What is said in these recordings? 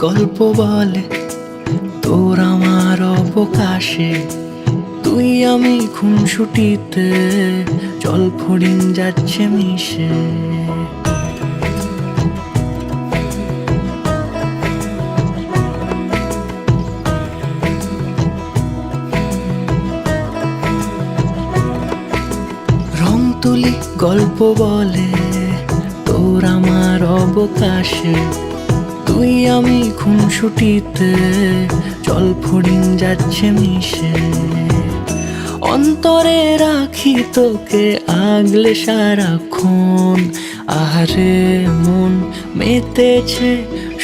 গল্প বলে তোর আমার অবকাশে, তুই আমি খুনসুটিতে জল ফড়িং যাচ্ছে মিশে। রং তুলি গল্প বলে তোর আমার অবকাশে, তুই আমি খুনসুটিতে জল ফড়িং যাচ্ছে মিশে। অন্তরে রাখি তোকে আগলে সারাক্ষণ, আহারে মন মেতেছে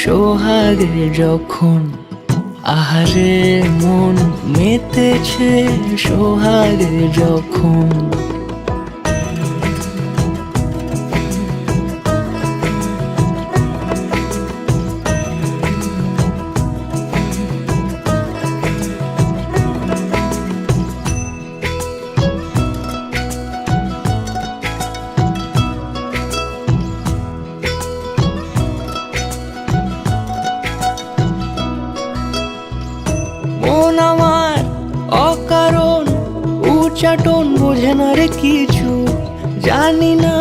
সোহাগে যখন, আহারে মন মেতেছে সোহাগে যখন। মন আমার অকারণ উচ্চাটন বোঝে না রে কিছু, জানি না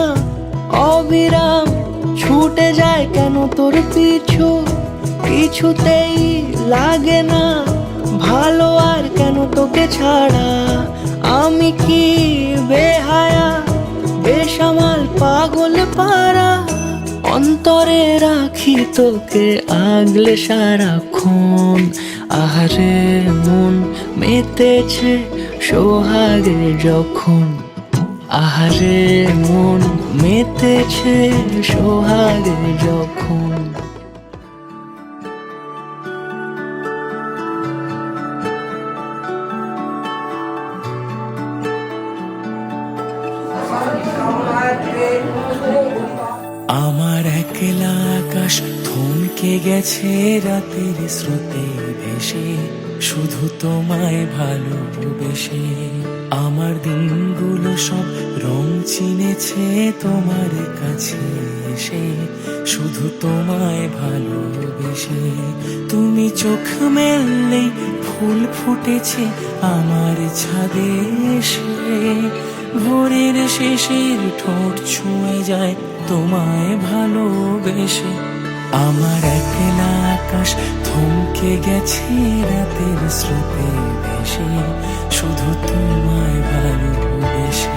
অবিরাম ছুটে যায় কেন তোর পিছু। কিছুতেই লাগে না ভালো আর কেন তোকে ছাড়া, আমি কি বেহায়া বেসামাল পাগল পারা। অন্তরে রাখি তোকে আগলে সারাক্ষণ, আহারে মন মেতেছে সোহাগে যখন, আহারে মন মেতেছে সোহাগে যখন। আমার একলা আকাশ থমকে গেছে রাতের স্রোতে ভেসে, শুধু তোমায় ভালোবেসে। আমার দিনগুলো সব রং চিনেছে তোমার কাছে এসে, শুধু তোমায় ভালোবেসে। তুমি চোখ মেললেই ফুল ফুটেছে আমার ছাদে এসে, ভোরের শেষের ঠোঁট ছুঁয়ে যায় তোমায় ভালোবেসে। আমার একলা আকাশ থমকে গেছে রাতের স্রোতে ভেসে, শুধু তোমায় ভালোবেসে।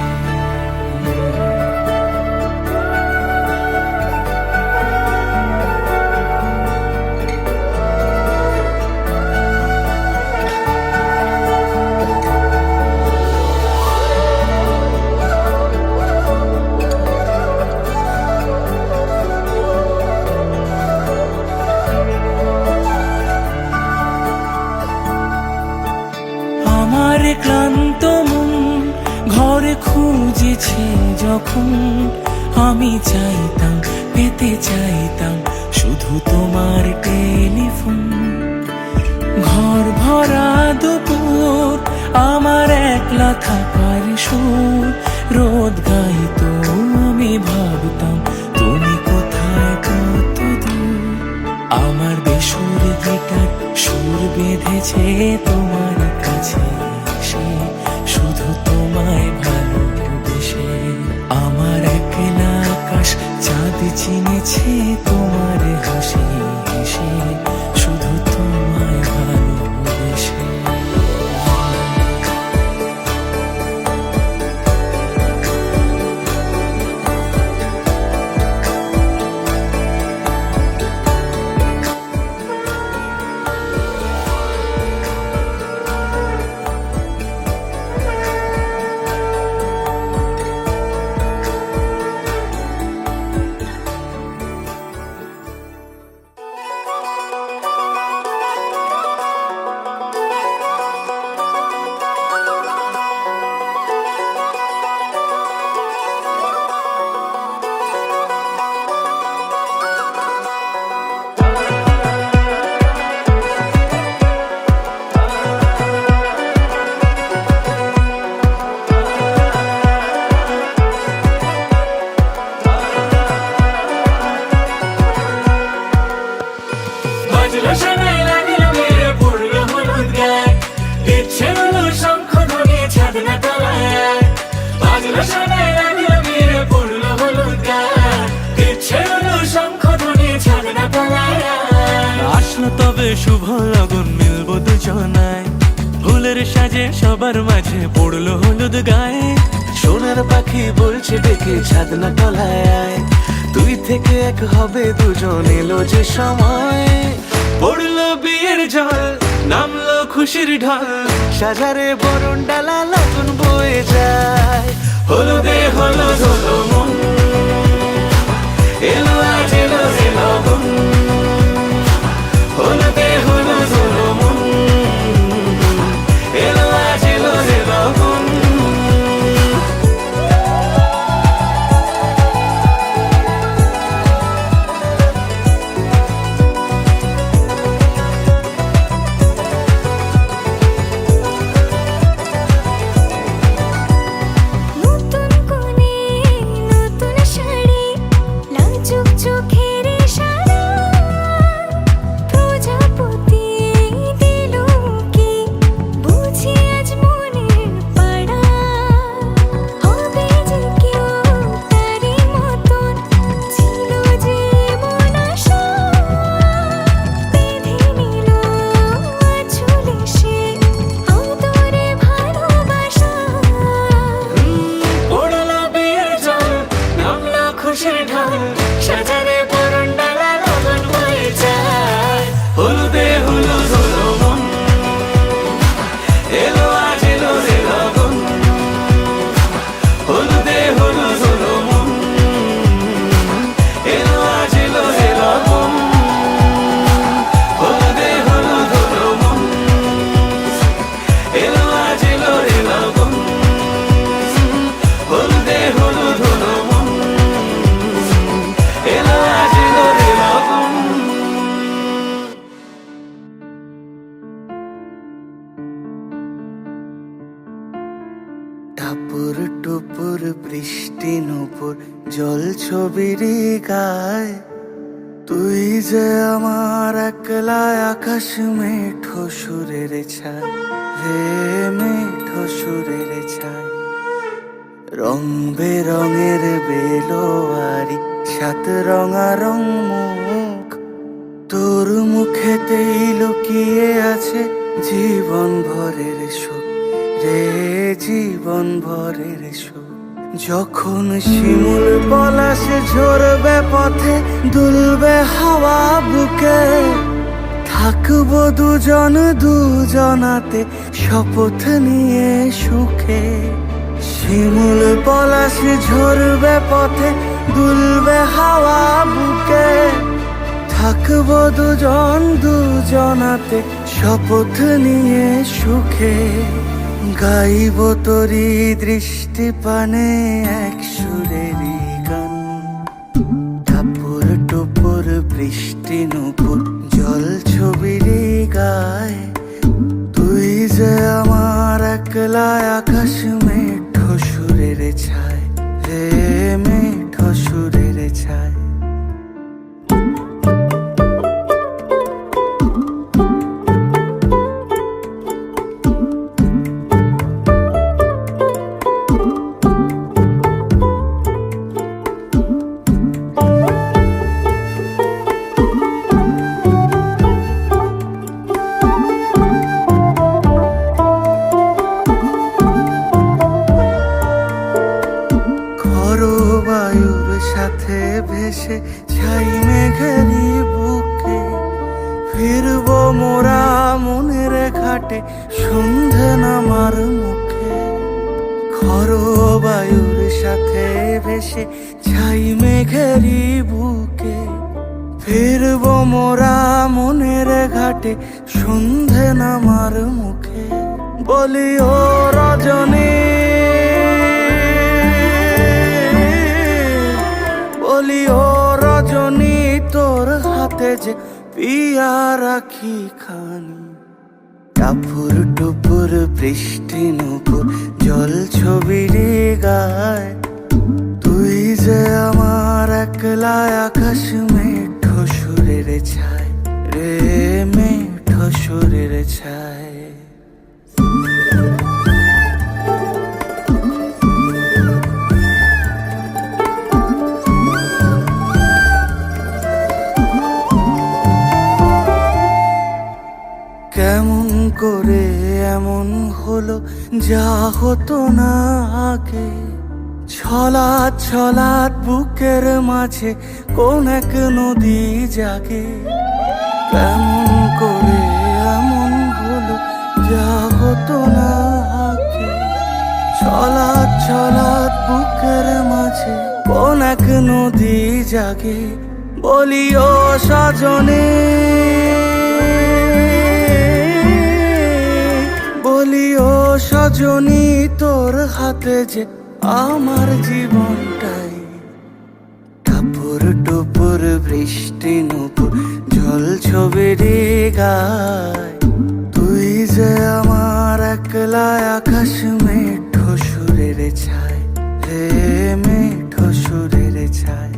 আমার ক্লান্ত মন ঘরে খুঁজেছে যখন, আমি চাইতাম পেতে চাইতাম শুধু তোমার টেলিফোন। ঘর ভরা দুপুর আমার একলা থাকার সুর রোদ গাইতো, আমি ভাবতাম তুমি কোথায় কত দূর। আমার বেসুর গিটার সুর বেঁধেছে তোমার কাছে এসে, শুধু তোমায় ভালোবেসে। আমার একলা আকাশ চাঁদ চিনেছে তোমার হাসি হেসে, শুধু তোমায় ভালোবেসে। শ্মশানে লাগলো বিয়ে পড়লো হলুদ গায়ে, ইচ্ছে হলো শঙ্খ ধ্বনি ছাগনা পালায়। আসলো তবে শুভ লগন মিলবো দুজনায়, ফুলের সাজে সবার মাঝে পড়লো হলুদ গায়ে। সোনার পাখি বলছে ডেকে ছাদনা তলায়, তুই থেকে এক হবে দুজন, এলো যে সময়। পড়লো বিয়ের জল, নামলো খুশির ঢল, সাজারে বরণ ডালা লগন বয়ে যায়। হলুদে হলুদ হলো মন, এলো আজ এলো রে লগন। হলুদে হলুদ হলো মন, এলো আজ এলো রে লগন। নতুন কোণে নতুন শাড়ি, লাজুক চোখের ইশারা, প্রজাপতি দিল কি বুঝি আজ মনের পাড়া। হবে যে কেউ তারই মতন, ছিল যে মন আশা, বেঁধে নিল আঁচলে সে আদরে ভালোবাসা। পড়লো বিয়ের জল, নামলো খুশির ঢল, সাজারে বরণ ডালা লগন বয়ে যায়। হলুদে হলুদ হলো মন, এলো আজ এলো রে লগন। হলুদে হলুদ হলো মন, এলো আজ এলো রে লগন। হলুদে হলুদ হলো মন, এলো আজ এলো রে লগন। হলুদে হলুদ হলো মন, এলো আজ এলো রে লগন। টাপুর টুপুর বৃষ্টি নুপুর জল ছবির গায়, তুই যে আমার একলা আকাশ মেঠো সুরের ছায় রে, মেঠো সুরের ছায়। রং বেরঙের বেলোয়ারি সাত রঙারং মুখ, তোর মুখেতেই লুকিয়ে আছে জীবন ভরের সুখ রে, জীবন ভরের সুখ। যখন শিমুল পলাশে ঝরবে পথে, দুলবে হাওয়া বুকে, থাকবো দুজন দুজনাতে শপথ নিয়ে সুখে। শিমুল পলাশে ঝরবে পথে, দুলবে হাওয়া বুকে, থাকবো দুজন দুজনাতে শপথ নিয়ে সুখে। গাইব তোরি দৃষ্টি পানে এক সুরেরই গান, টাপুর টুপুর বৃষ্টি নুপুর জল ছবির গায়, তুই যে আমার একলা আকাশ মেঠো সুরের ছায় রে, মেঠো সুরের ছায়। বায়ুর সাথে ভেসে ছাই মেঘেরই বুকে, ফিরবো মোরা মনের ঘাটে সন্ধে নামার মুখে। খরো বায়ুর সাথে ভেসে ছাই মেঘেরই বুকে, ফিরবো মোরা মনের ঘাটে সন্ধে নামার মুখে। বলি ও রজনী, বলি ও রজনী, তোর হাতে যে পিয়া রাখি খানি। টাপুর টুপুর বৃষ্টি নুপুর জল ছবির গায়, তুই যে আমার একলা আকাশ মেঠো সুরের ছায় রে, মেঠো সুরের ছায়। যা হতো না আগে, ছলাৎ ছলাৎ বুকের মাঝে কোন এক নদী জাগে। কেমন করে এমন হলো, যা হতো না আগে, ছলাৎ ছলাৎ বুকের মাঝে কোন এক নদী জাগে। বলি ও সজনে, বলি ও সজনী, তোর হাতে যে আমার জীবনটাই। টাপুর টুপুর বৃষ্টি নুপুর জল ছবিরে গায়, তুই যে আমার একলা আকাশ মেঠো সুরের ছায়, হে মেঠো সুরের ছায়।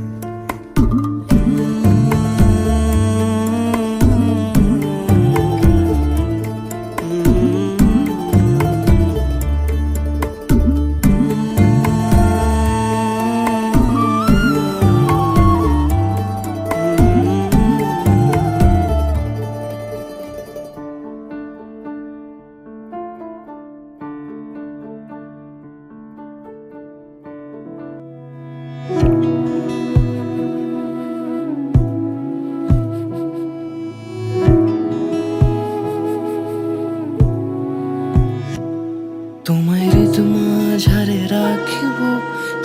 তোমায় হৃদ মাঝারে রাখিব,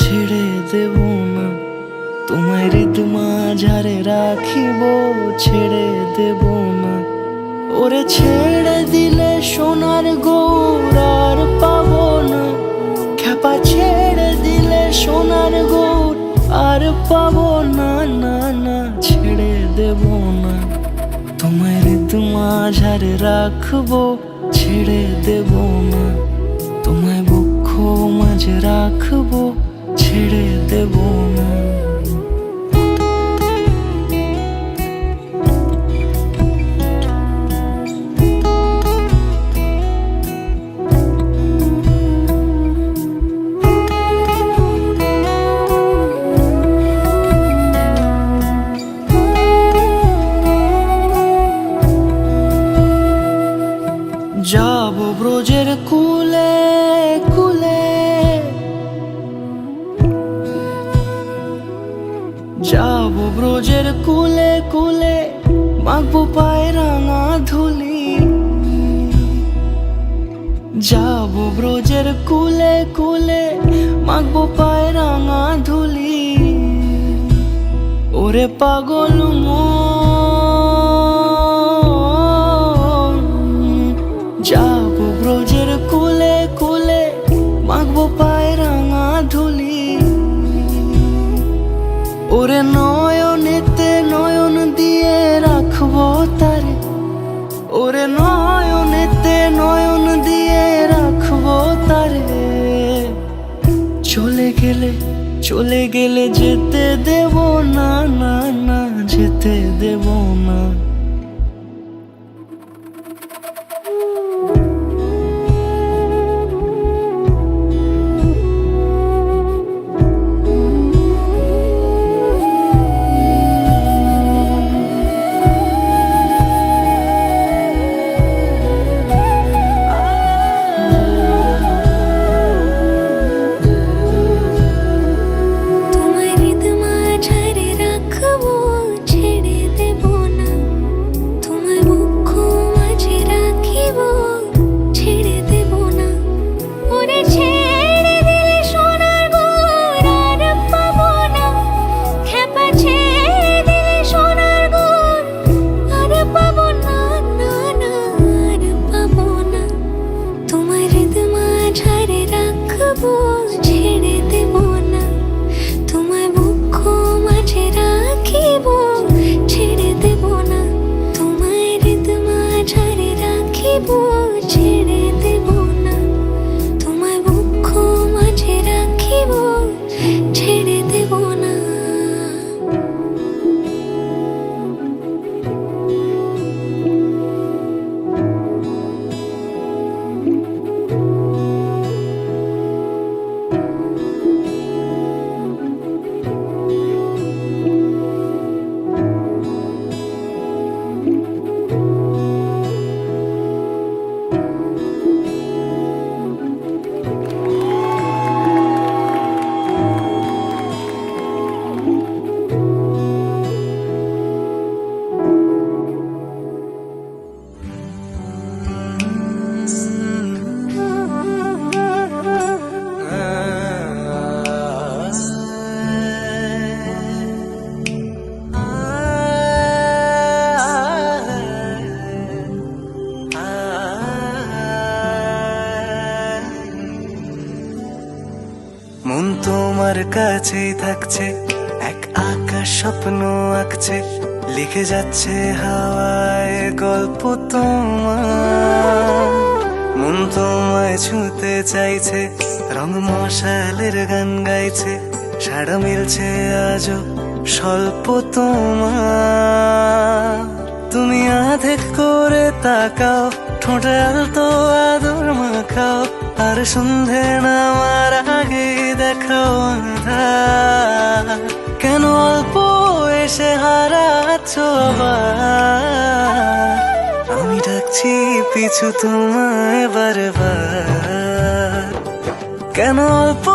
ছেড়ে দেব না। তোমায় হৃদ মাঝারে রাখিব, ছেড়ে দেব না। ওরে ছেড়ে দিলে সোনার গৌর আর পাবো না। খ্যাপা ছেড়ে দিলে সোনার গৌর আর পাবো না, না না, ছেড়ে দেব না। তোমায় হৃদ মাঝারে রাখবো, ছেড়ে দেব না। তোমায় বক্ষ মাঝে রাখবো, ছেড়ে দেব না। যাব ব্রজের কুলে কুলে, যাব ব্রজের কুলে কুলে, মাখবো পায়ে রাঙা ধুলি। যাব ব্রজের কুলে কুলে, মাখবো পায়ে রাঙা ধুলি। ওরে পাগল মন, যাব ব্রজের কুলে কুলে, মাখবো পায়ে রাঙা ধুলি। ওরে নয়নেতে নয়ন দিয়ে রাখবো তারে, ওরে নয়নেতে নয়ন দিয়ে রাখবো তারে। চলে গেলে চলে গেলে যেতে দেব না, না না, যেতে দেব না। তোমায় হৃদ মাঝারে রাখবো, ছেড়ে দেব না। মন তোমার কাছেই থাকছে, এক আকাশ স্বপ্ন আঁকছে, লিখে যাচ্ছে হাওয়ায় গল্প তোমার। মন তোমায় ছুঁতে চাইছে, রং মশালের গান গাইছে, সাড়া মিলছে আজও স্বল্প তোমার। তুমি আধেক করে তাকাও, ঠোঁটে আলতো আদর মাখাও, আর সন্ধে নামার আগে দেখাও আঁধার। কেন অল্প এসে হারাচ্ছ আবার? আমি ডাকছি পিছু তোমায় বারবার। কেন অল্প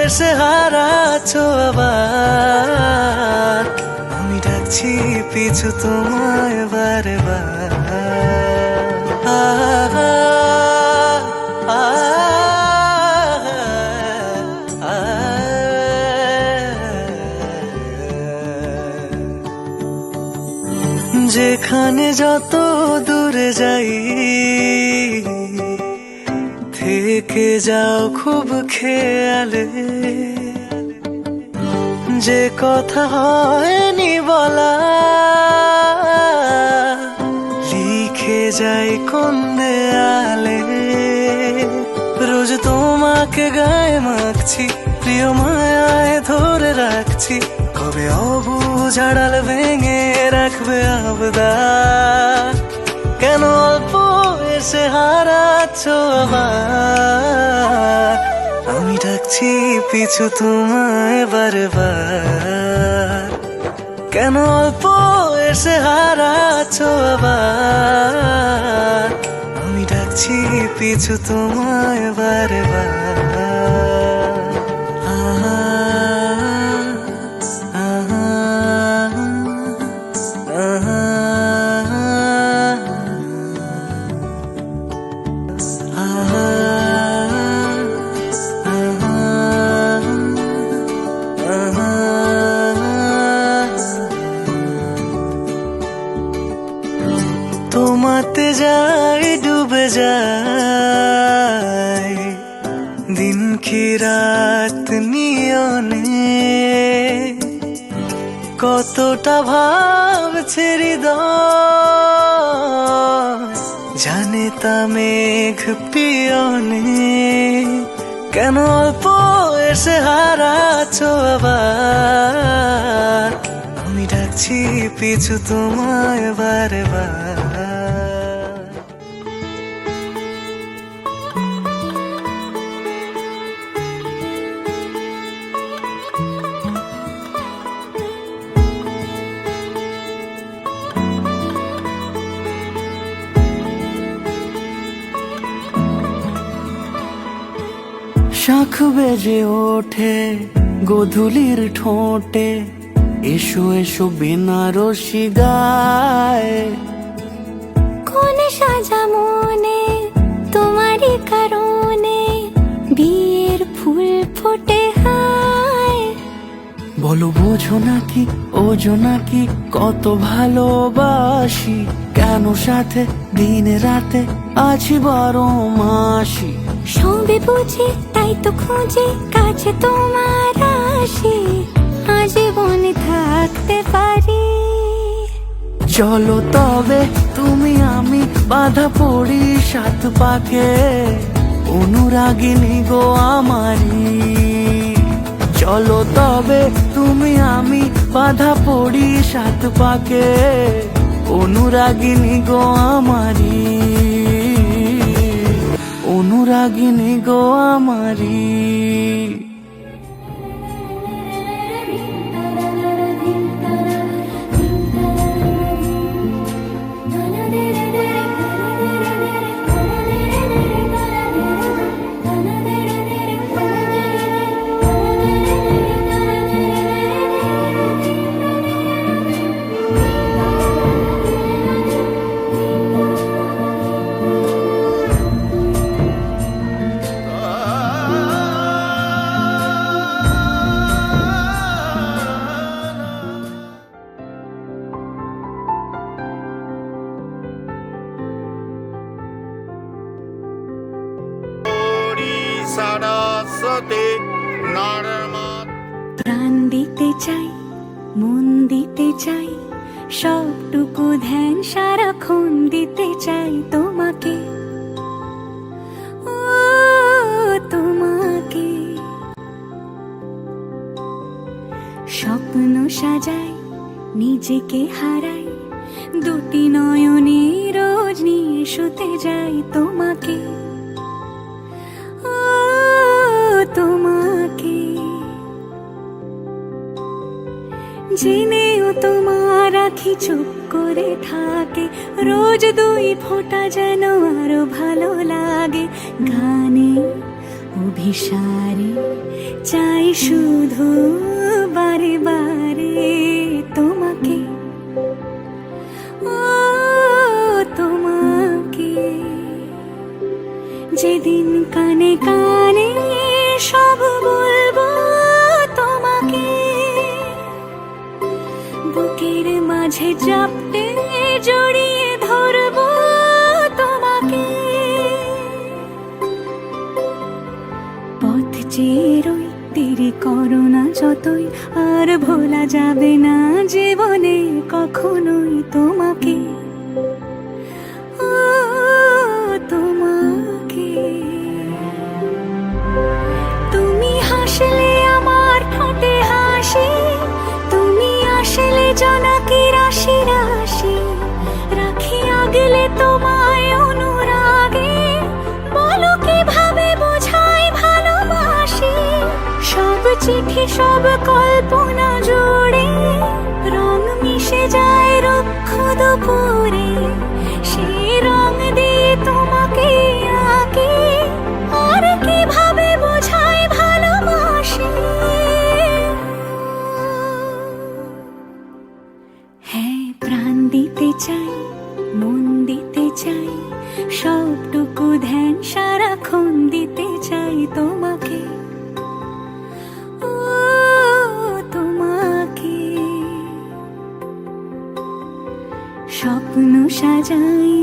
এসে হারাচ্ছ আবার? আমি ডাকছি পিছু তোমায় বারবার। যেখানে যত দূরে যাই, থেকে যাও খুব খেয়ালে। যে কথা হয়নি বলা, লিখে যাই কোন দেয়ালে। রোজ তোমাকে গায়ে মাখছি, প্রিয় মায়ায় ধরে রাখছি, কবে অবুঝ আড়াল ভেঙে রাখবে আবদার। কেন অল্প এসে হারাচ্ছ আবার? আমি ডাকছি পিছু তোমায় বারবার। কেন অল্প এসে হারাচ্ছ আবার? আমি ডাকছি পিছু তোমায় বারবার। তোমাতে যাই ডুবে যায়, দিন কি রাত নিয়নে। কতটা ভাবছে হৃদয়, জানে তা মেঘ পিয়নে। কেন অল্প এসে হারাচ্ছ আবার? আমি ডাকছি পিছু তোমায় বারবার। শাখ বেজে ওঠে গোধূলির ঠোঁটে, এসো এসো বেনারসি গায়। কোন সাজা মনে তোমারই কারণে, বিয়ের ফুল ফোটে হায়। বলো বোঝো নাকি ওজো নাকি কত ভালোবাসি, কেন সাথে দিন রাতে আছি 12 মাসি। সবে বুঝি তাই তো খুঁজে কাছে তোমার আসি, আজীবনে থাকতে পারি। চলো তবে তুমি আমি বাঁধা পড়ি 7 পাকে, অনুরাগিনী গো আমারি। চলো তবে তুমি আমি বাঁধা পড়ি 7 পাকে, অনুরাগিনী গো আমারি, অনুরাগিনী গো আমারি। sarasate প্রাণ দিতে চাই, মন দিতে চাই, সবটুকু ধ্যান সারাক্ষণ দিতে চাই তোমাকে, ও তোমাকে। স্বপ্ন সাজাই, নিজেকে হারাই, দুটি নয়নে রোজ নিয়ে শুতে যাই তোমাকে, ও তোমাকে। জেনেও তোমার আখি চুপ করে থাকে, রোজ দুই ফোঁটা যেন আরো ভালো লাগে। গানে অভিসারে চাই শুধু বারে বারে তোমাকে, ও তোমাকে। যেদিন কানে কানে সব বলবো তোমাকে, বুকের মাঝে চাপতে জড়িয়ে ধরবো তোমাকে। পথ চেয়ে রই, দেরি করো না যতই, আর ভোলা যাবে না জীবনে কখনোই তোমাকে, ও তোমাকে। তুমি হাসলে আমার ঠোঁটে হাসি, তুমি আসলে জনকি রাশি রাশি, রাখি আগলে তোমায় অনুরাগে, বলো কিভাবে বোঝাই ভালোবাসি। সব চিঠি সব কল্পনা জুড়ে রং মিশে যায় রুক্ষ দুপুরে, সেই রং দিয়ে তোমাকে আঁকি, আর কিভাবে বোঝাই ভালোবাসি। হ্যাঁ, প্রাণ দিতে চাই, মন দিতে চাই, সবটুকু ধ্যান সারাক্ষণ দিতে চাই তোমাকে, ও তোমাকে। স্বপ্ন সাজাই,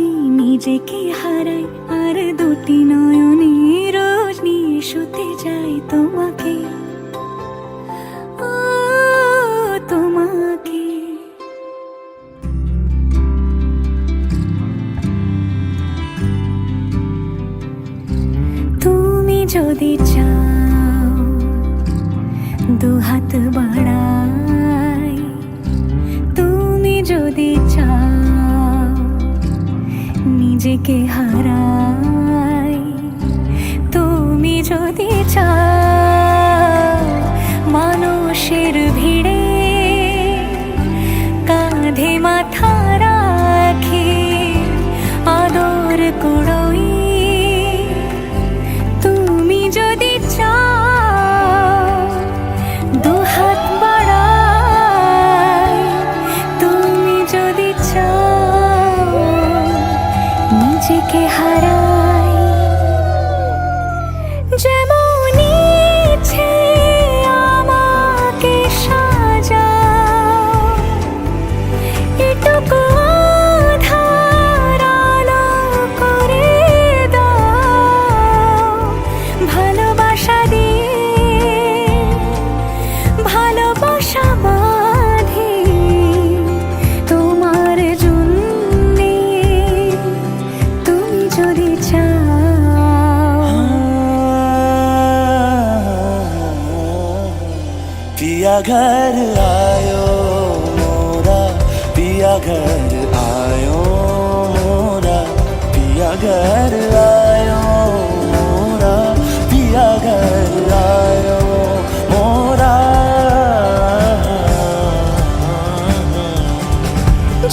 নিজেকে হারাই, আর দুটি নয়নে রোজ নিয়ে শুতে যাই তোমাকে, ও তোমাকে। তুমি যদি চাও দুহাত বাড়াই, তুমি যদি চাও নিজেকে হারাই, তুমি যদি চাও মানুষের ভিড়ে কাঁধে মাথা রাখি, আদর কুড়োই, তুমি যদি চাও দুহাত বাড়াই, তুমি যদি চাও নিজেকে হারাই। যেমন ইচ্ছে আমাকে সাজাও, এটুকু আধার আলো করে দাও, ভালোবাসা দিয়ে ভালোবাসা বাঁধি তোমার জন্যে, তুমি যদি চাও। पिया घर आयो मोरा, पिया घर आयो मोरा, पिया घर आयो मोरा, पिया घर आयो मोरा।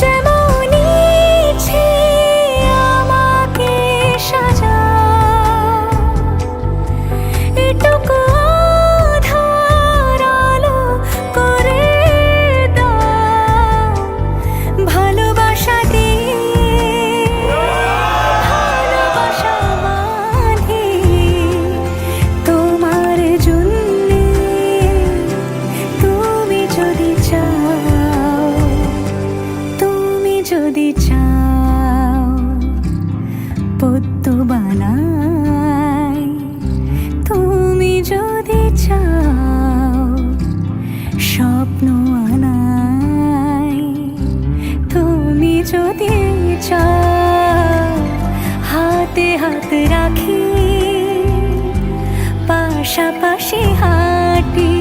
যেমন ইচ্ছে আমাকে সাজাও, এটুকু আধার আলো করে দাও, ভালোবাসা দিয়ে ভালোবাসা পাশে হাঁটি,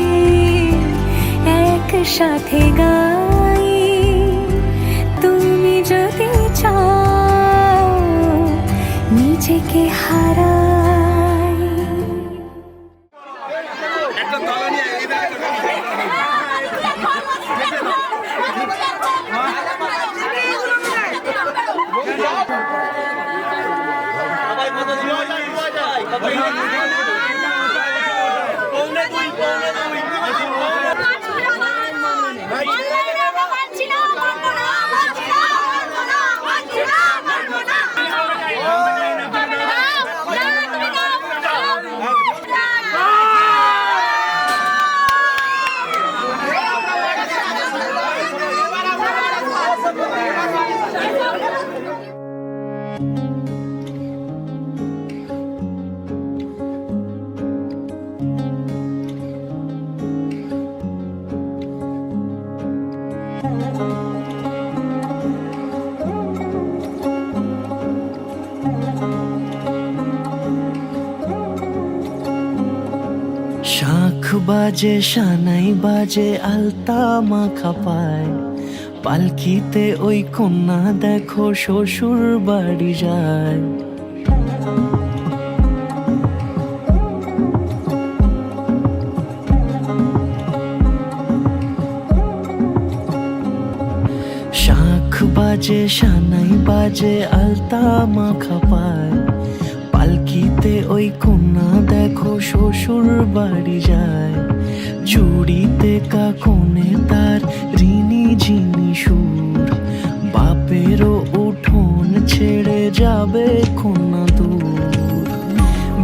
একসাথে গাই। তুমি যদি চাও নিজেকে হারাই। শাখ বাজে সানাই বাজে আলতা মাখা পায়, পালকিতে ওই কন্যা দেখো শ্বশুর বাড়ি যায়। শাখ বাজে সানাই বাজে আলতা মাখা পায়, পালকিতে ওই কন্যা দেখো শ্বশুর বাড়ি যায়। চুড়িতে কাকনে তার ঋণী ঝিনি সুর, বাপেরও উঠোন ছেড়ে যাবে কন্যা দূর।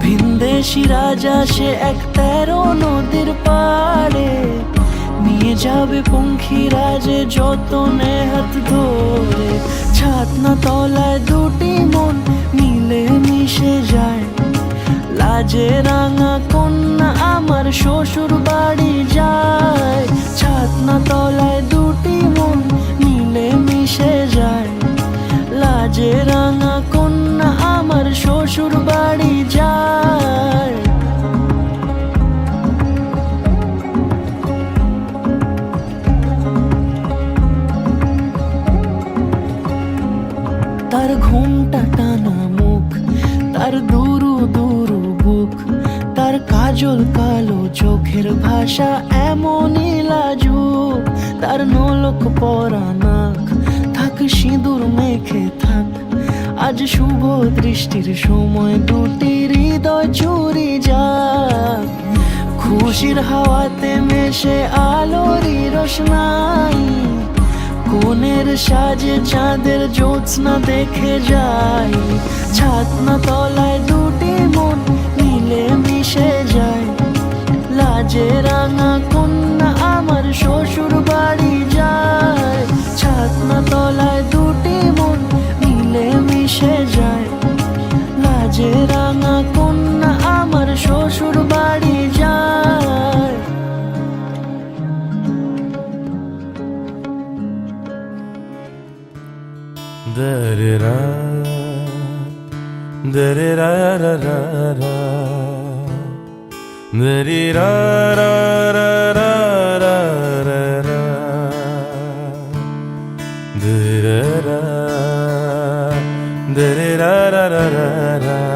ভিনদেশি রাজা সে এক 13 নদীর পাড়ে, নিয়ে যাবে পঙ্খিরাজে যতনে হাত ধরে। ছাতনা তলায় দুটি মন মিলে মিশে যায়, লাজে রাঙা কন্যা আমার শ্বশুর বাড়ি যায়। ছাতনা তলায় দুটি মন মিলে মিশে যায়, লাজে রাঙা কন্যা আমার শ্বশুর বাড়ি যায়। তার ঘুমটা টানা মুখ, তার দুরু দুরু বুক, তার কাজল কালো চোখের ভাষা এমনই লাজুক। তার নলক পরা নাক, থাক সিঁদুর মেখে থাক। আজ শুভ দৃষ্টির সময় দুটি হৃদয় চুরি যাক। খুশির হাওয়াতে মেশে আলোরই রোশনাই, কোণের সাজে চাঁদের জ্যোৎস্না দেখে যাই। ছাতনা তলায় দুটি মন মিলে মিশে যায়, লাজে রাঙা কন্যা আমার শ্বশুর বাড়ি যায়। ছাতনা তলায় দুটি মন মিলে মিশে যায়, লাজে রাঙা কন্যা আমার শ্বশুর বাড়ি যায়। Da-da-da, da-da-da-da-da-da, da-da-da-da-da-da-da, da-da-da, da-da-da-da-da-da,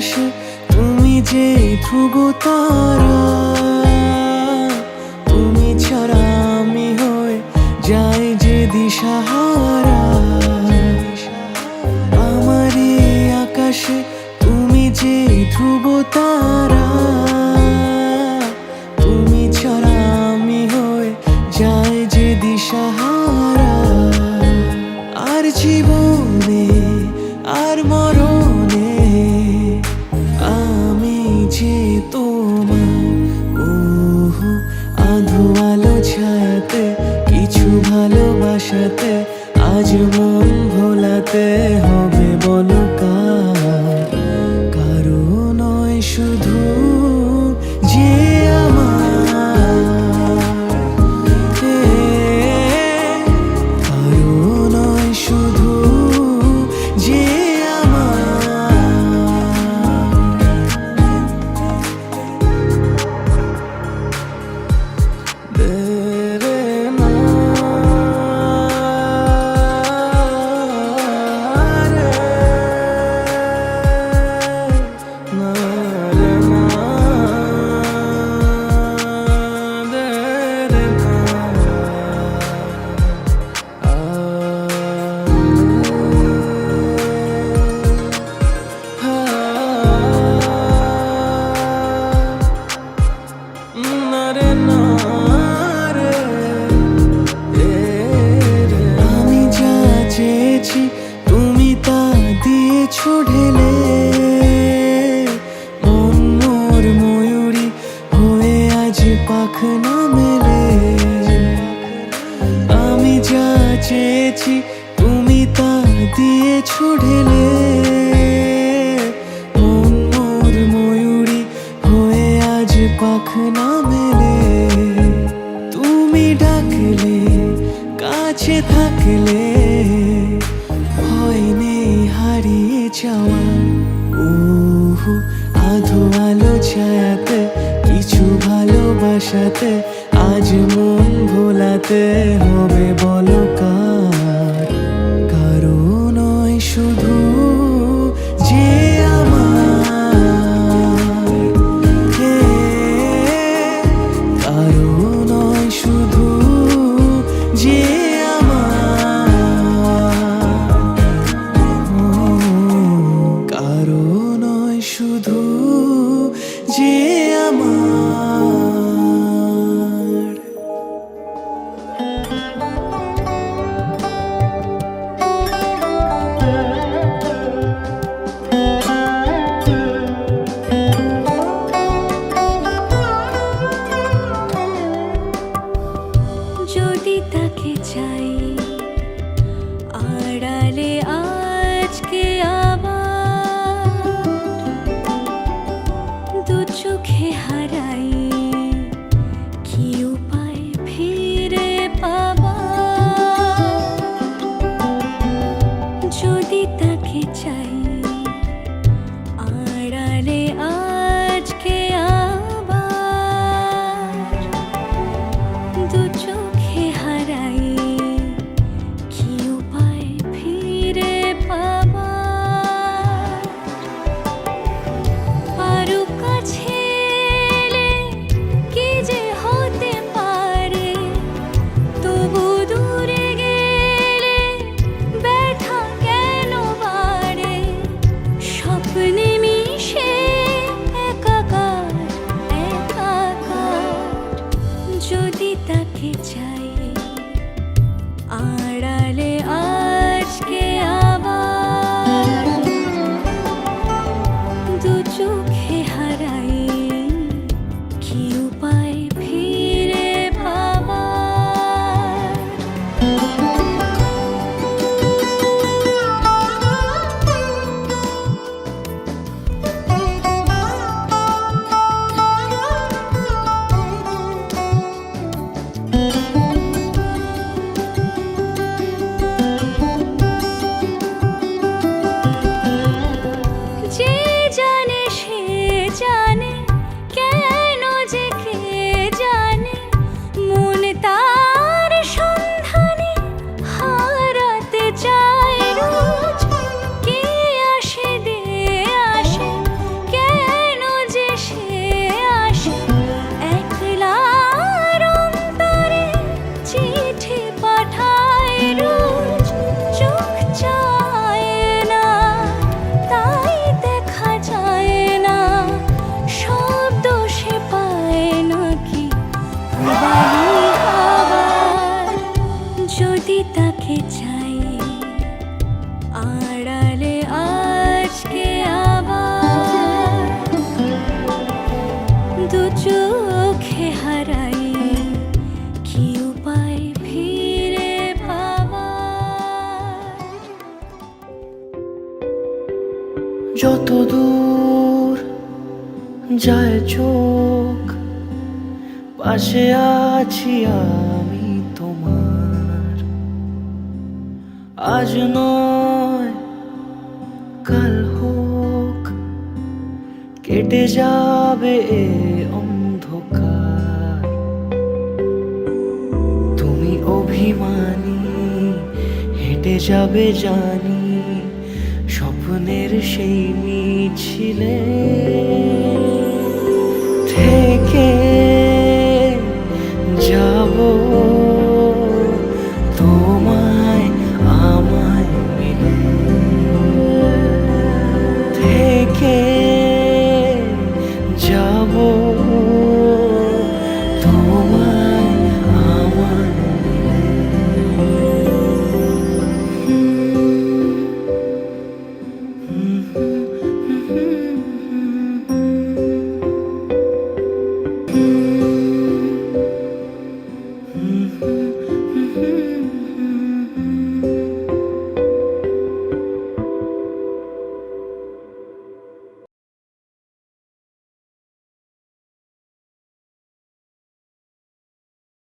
আকাশে তুমি যে ধ্রুব তারা, তুমি ছাড়া আমি হয়ে যাই যে দিশাহারা। আমার এই আকাশে তুমি যে ধ্রুব তারা, তুমি ছাড়া আমি হয়ে যাই যে দিশাহারা। আর জীবনে আর মরণে আমি যে তোমার। ওহো আধো আলো ছায়াতে কিছু ভালোবাসাতে আজ মন ভোলাতে হবে বলো কার? কারো নয় শুধু যে আমার, কারো নয় শুধু যে আমি যা চেয়েছি তুমি তা দিয়েছো ঢেলে। মন মোর ময়ূরী হয়ে আজ পাখনা মেলে। আমি যা চেয়েছি তুমি তা দিয়েছো ঢেলে। মন মোর ময়ূরী হয়ে আজ পাখনা মেলে। তুমি ডাকলে কাছে থাকলে ভয় নেই হারিয়ে যাওয়া। ওহো আধো আলো ছায়াতে কিছু ভালোবাসাতে আজ মন ভোলাতে হবে বলো কার? কারো নয় শুধু যে আমার, কারো নয় শুধু যে কারো নয় শুধু যে আমার। যদি তাকে চাই আড়ালে আজকে আবার, দু চোখে হারাই কি উপায় ফিরে পাবার? যদি তাকে চাই আড়ালে আজকে আবার, দু চোখে হারাই কি উপায় ফিরে পাবার? আরো কাছে এলে কি যে হতে পারে, তবু দূরে গেলে ব্যথা কেন বাড়ে? স্বপ্নে মিশে একাকার একাকার, যদি তাকে চাই আড়ালে আজকে আবার, দু চোখে হারাই কি উপায় ফিরে পাবার? যে জানে সে জানে, কেন যে কে জানে, মন তার সন্ধানে হারাতে চায় রোজ। কে আসে দে আসে যায় চোখ, পাশে আছি আমি তোমার। আজ নয় কাল হোক, কেটে যাবে এ অন্ধকার। তুমি অভিমানী, হেঁটে যাবে জানি স্বপ্নের সেই মিছিলে।